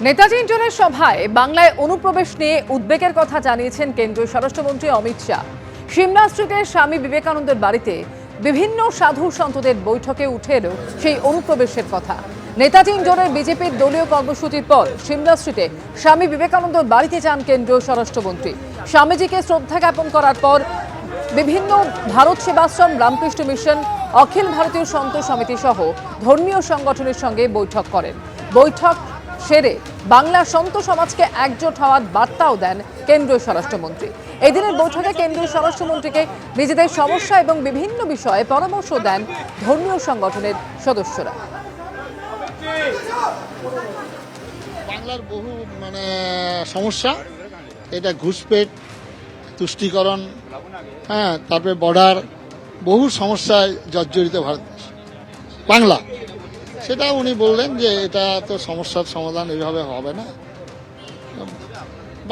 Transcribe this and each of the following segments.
নেতাজি ইন্টারের সভায় বাংলায় অনুপ্রবেশ নিয়ে উদ্বেগের কথা জানিয়েছেন কেন্দ্রীয় স্বরাষ্ট্রমন্ত্রী অমিত শাহ। সিমলা স্ট্রিটের স্বামী বিবেকানন্দের বাড়িতে বিভিন্ন সাধু সন্তদের বৈঠকে উঠে এলো সেই অনুপ্রবেশের কথা। নেতাজি ইন্টারের বিজেপির দলীয় কর্মসূচির পর সিমলা স্ট্রিটে স্বামী বিবেকানন্দের বাড়িতে যান কেন্দ্রীয় স্বরাষ্ট্রমন্ত্রী। স্বামীজিকে শ্রদ্ধা জ্ঞাপন করার পর বিভিন্ন ভারত সেবাশ্রম, রামকৃষ্ণ মিশন, অখিল ভারতীয় সন্ত সমিতি সহ ধর্মীয় সংগঠনের সঙ্গে বৈঠক করেন। বৈঠক সেরে বাংলা সন্ত সমাজকে একজোট হওয়ার বার্তাও দেন কেন্দ্রীয় স্বরাষ্ট্রমন্ত্রী। এদিনের বৈঠকে কেন্দ্রীয় স্বরাষ্ট্রমন্ত্রীকে নিজেদের সমস্যা এবং বিভিন্ন বিষয়ে পরামর্শ দেন ধর্মীয় সংগঠনের সদস্যরা। বাংলার বহু সমস্যা, এটা ঘুষপেট, তুষ্টিকরণ, তারপরে বর্ডার, বহু সমস্যায় জর্জরিত ভারতবর্ষ বাংলা। সেটা উনি বললেন যে এটা তো সমস্যার সমাধান এইভাবে হবে না।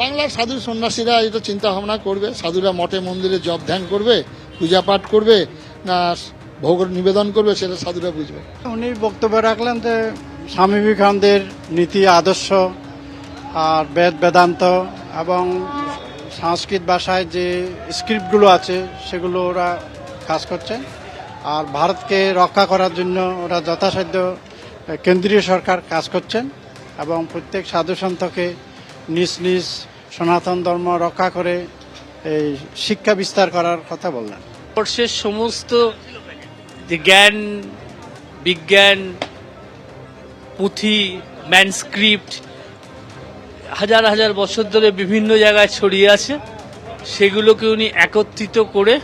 বাংলার সাধু সন্ন্যাসীরা এটা চিন্তা ভাবনা করবে, সাধুরা মঠে মন্দিরে জপ ধ্যান করবে, পূজা পাঠ করবে না ভোগ নিবেদন করবে, সেটা সাধুরা বুঝবে। উনি বক্তব্য রাখলেন যে স্বামী বিবেকানন্দের নীতি আদর্শ আর বেদ বেদান্ত এবং সংস্কৃত ভাষায় যে স্ক্রিপ্টগুলো আছে সেগুলো ওরা কাজ করছেন। আর ভারতকে রক্ষা করার জন্য ওরা যথাসাধ্য কেন্দ্রীয় সরকার কাজ করছেন এবং প্রত্যেক সাধু সন্তকে নিজ নিজ সনাতন ধর্ম রক্ষা করে এই শিক্ষা বিস্তার করার কথা বললেন। ভারতবর্ষের সমস্ত যে জ্ঞান, বিজ্ঞান, পুঁথি, ম্যানস্ক্রিপ্ট হাজার হাজার বছর ধরে বিভিন্ন জায়গায় ছড়িয়ে আছে, সেগুলোকে উনি একত্রিত করে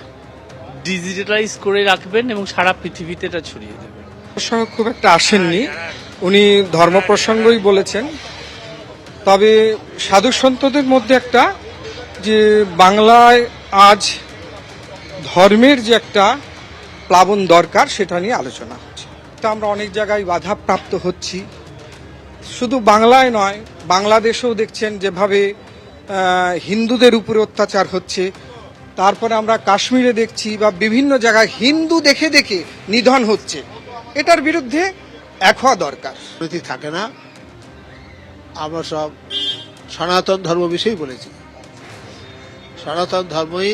ডিজিটালাইজ করে রাখবেন এবং সারা পৃথিবীতে এটা ছড়িয়ে দেবেন। প্রসঙ্গ খুব একটা আসেননি, উনি ধর্ম প্রসঙ্গই বলেছেন। তবে সাধু সন্তদের মধ্যে একটা যে বাংলায় আজ ধর্মের যে একটা প্লাবন দরকার সেটা নিয়ে আলোচনা হচ্ছে। তা আমরা অনেক জায়গায় বাধাপ্রাপ্ত হচ্ছি, শুধু বাংলায় নয় বাংলাদেশেও দেখছেন যেভাবে হিন্দুদের উপরে অত্যাচার হচ্ছে। তারপরে আমরা কাশ্মীরে দেখছি বা বিভিন্ন জায়গায় হিন্দু দেখে দেখে নিধন হচ্ছে। এটার বিরুদ্ধে এক হওয়া দরকার। নীতি থাকে না, আমরা সব সনাতন ধর্ম বিষয়েই বলেছি। সনাতন ধর্মই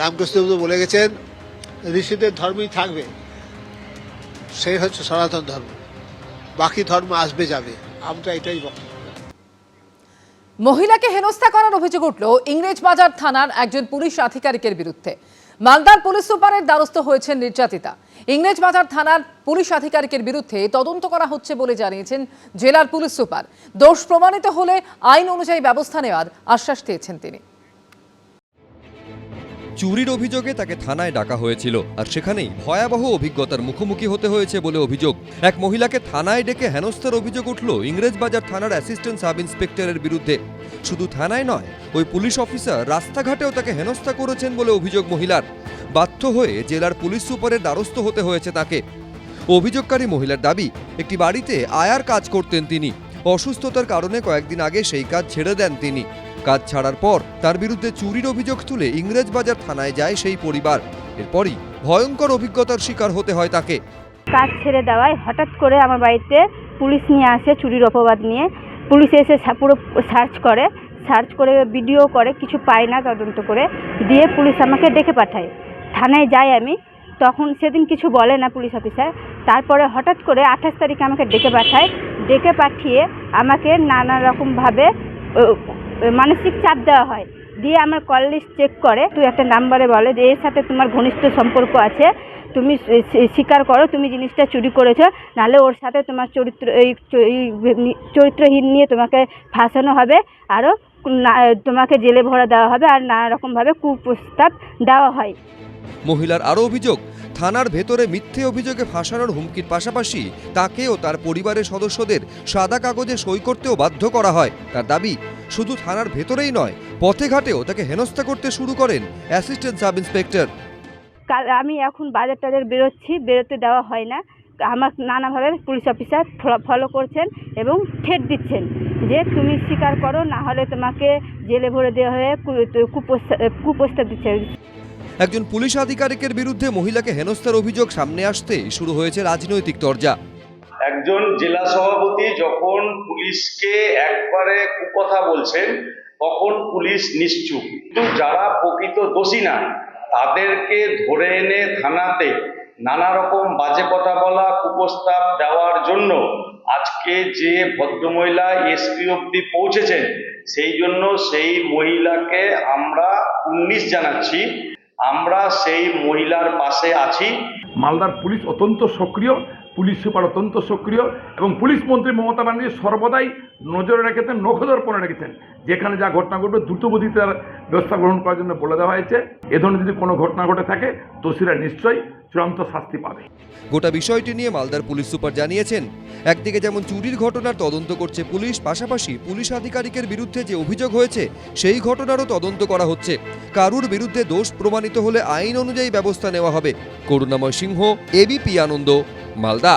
রামকৃষ্ণ বলে গেছেন, ঋষিদের ধর্মই থাকবে, সেই হচ্ছে সনাতন ধর্ম, বাকি ধর্ম আসবে যাবে, আমরা এটাই বক্তব্য। মহিলাকে হেনস্থা করার অভিযোগ উঠল ইংরেজবাজার থানার একজন পুলিশ আধিকারিকের বিরুদ্ধে। মালদার পুলিশ সুপারের দ্বারস্থ হয়েছেন নির্যাতিতা। ইংরেজবাজার থানার পুলিশ আধিকারিকের বিরুদ্ধে তদন্ত করা হচ্ছে বলে জানিয়েছেন জেলার পুলিশ সুপার। দোষ প্রমাণিত হলে আইন অনুযায়ী ব্যবস্থা নেওয়ার আশ্বাস দিয়েছেন তিনি। চুরির অভিযোগে তাকে থানায় ডাকা হয়েছিল, আর সেখানেই ভয়াবহ অভিজ্ঞতার মুখোমুখি হতে হয়েছে বলে অভিযোগ। এক মহিলাকে থানায় ডেকে হেনস্থার অভিযোগ উঠল ইংরেজবাজার থানার অ্যাসিস্ট্যান্ট সাব ইন্সপেক্টরের বিরুদ্ধে। শুধু থানায় নয়, ওই পুলিশ অফিসার রাস্তাঘাটেও তাকে হেনস্থা করেছেন বলে অভিযোগ মহিলার। বাধ্য হয়ে জেলার পুলিশ সুপারের দ্বারস্থ হতে হয়েছে তাকে। অভিযোগকারী মহিলার দাবি, একটি বাড়িতে আয়ার কাজ করতেন তিনি। অসুস্থতার কারণে কয়েকদিন আগে সেই কাজ ছেড়ে দেন তিনি। কাজ ছাড়ার পর তার বিরুদ্ধে চুরির অভিযোগ তুলে ইংরেজবাজার থানায় যায় সেই পরিবার। এরপরই ভয়ঙ্কর অভিজ্ঞতার শিকার হতে হয় তাকে। কাজ ছেড়ে দেওয়ায় হঠাৎ করে আমার বাড়িতে পুলিশ নিয়ে আসে চুরির অপবাদ নিয়ে। পুলিশ এসে পুরো সার্চ করে ভিডিও করে, কিছু পায় না, তদন্ত করে দিয়ে পুলিশ আমাকে ডেকে পাঠায়। থানায় যাই আমি, তখন সেদিন কিছু বলে না পুলিশ অফিসার। তারপরে হঠাৎ করে 28 তারিখে আমাকে ডেকে পাঠিয়ে আমাকে নানা রকমভাবে মানসিক চাপ দেওয়া হয়। দিয়ে আমার কল লিস্ট চেক করে, তুই একটা নাম্বারে বলে যে এর সাথে তোমার ঘনিষ্ঠ সম্পর্ক আছে, তুমি স্বীকার করো তুমি জিনিসটা চুরি করেছো, নাহলে ওর সাথে তোমার চরিত্রহীন নিয়ে তোমাকে ফাঁসানো হবে, আরও তোমাকে জেলে ভরা দেওয়া হবে, আর নানা রকমভাবে কুপ্রস্তাব দেওয়া হয়। মহিলার আরও অভিযোগ, থানার ভেতরে মিথ্যে অভিযোগে ফাঁসানোর হুমকির পাশাপাশি তাকে ও তার পরিবারের সদস্যদের সাদা কাগজে সই করতেও বাধ্য করা হয়। তার দাবি, শুধু থানার ভেতরেই নয়, পথে ঘাটেও তাকে হেনস্থা করতে শুরু করেন অ্যাসিস্ট্যান্ট সাব ইন্সপেক্টর। আমি এখন বাজার টাজার বেরোতে দেওয়া হয় না। আমার নানাভাবে পুলিশ অফিসার ফলো করছেন এবং থ্রেট দিচ্ছেন যে তুমি স্বীকার করো, না হলে তোমাকে জেলে ভরে দেওয়া হয়ে কুপ্রস্তাব দিচ্ছে। একজন পুলিশ আধিকারিকের বিরুদ্ধে মহিলাকে হেনস্থার অভিযোগ সামনে আসতেই শুরু হয়েছে রাজনৈতিক তরজা। একজন জেলা সভাপতি যখন পুলিশকে একবারে কুকথা বলছেন তখন পুলিশ নিশ্চুপ, কিন্তু যারা প্রকৃত দোষী না তাদেরকে ধরে এনে থানাতে নানা রকম বাজে কথা বলা, কুপ্রস্তাব দেওয়ার জন্য আজকে যে ভদ্রমহিলা এসপি অবধি পৌঁছেছেন, সেই জন্য সেই মহিলাকে আমরা 19 জানাচ্ছি। আমরা সেই মহিলার পাশে আছি। মালদার পুলিশ অত্যন্ত সক্রিয়, পুলিশ সুপার অত্যন্ত সক্রিয় এবং পুলিশ মন্ত্রী মমতা ব্যানার্জি সর্বদাই নজরে রেখেছেন, নখদর্পণে রেখেছেন। যেখানে যা ঘটনা ঘটবে দ্রুতগতিতে তার ব্যবস্থা গ্রহণ করার জন্য বলে দেওয়া হয়েছে। এ ধরনের যদি কোনো ঘটনা ঘটে থাকে দোষীরা নিশ্চয়ই চূড়ান্ত শাস্তি পাবে। গোটা বিষয়টি নিয়ে মালদার পুলিশ সুপার জানিয়েছেন, একদিকে যেমন চুরির ঘটনার তদন্ত করছে পুলিশ, পাশাপাশি পুলিশ আধিকারিকের বিরুদ্ধে যে অভিযোগ হয়েছে সেই ঘটনারও তদন্ত করা হচ্ছে। কারুর বিরুদ্ধে দোষ প্রমাণিত হলে আইন অনুযায়ী ব্যবস্থা নেওয়া হবে। করুণাময় সিংহ, এবিপি আনন্দ, মালদা।